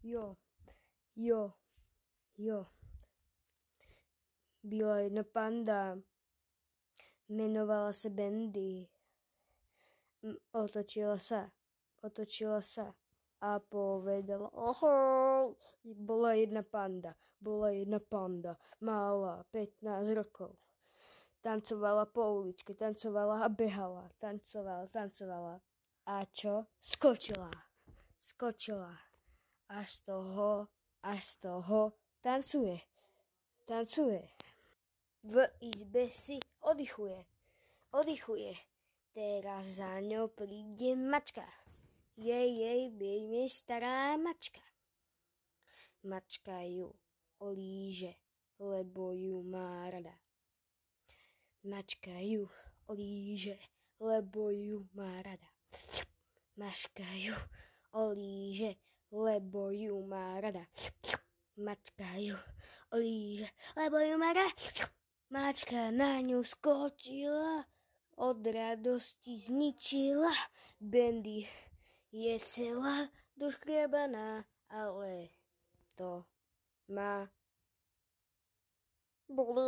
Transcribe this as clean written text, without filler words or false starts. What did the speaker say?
Jo, jo, jo. Byla jedna panda. Jmenovala se Bendy. Otočila se a povedala: ahoj. Bola jedna panda, malá, 15 rokov. Tancovala po uličke, tancovala a behala, tancovala. A čo? Skočila. A z toho tancuje. V izbe si oddychuje. Teraz za ňou príde mačka. Jej, stará mačka. Mačka ju olíže, lebo ju má rada. Mačka ju olíže, lebo ju má rada. Mačka ju olíže, lebo ju má rada. Mačka ju olíže, lebo ju má rada. Mačka na ňu skočila, od radosti zničila. Bendy je celá doškriabaná, ale to má boli.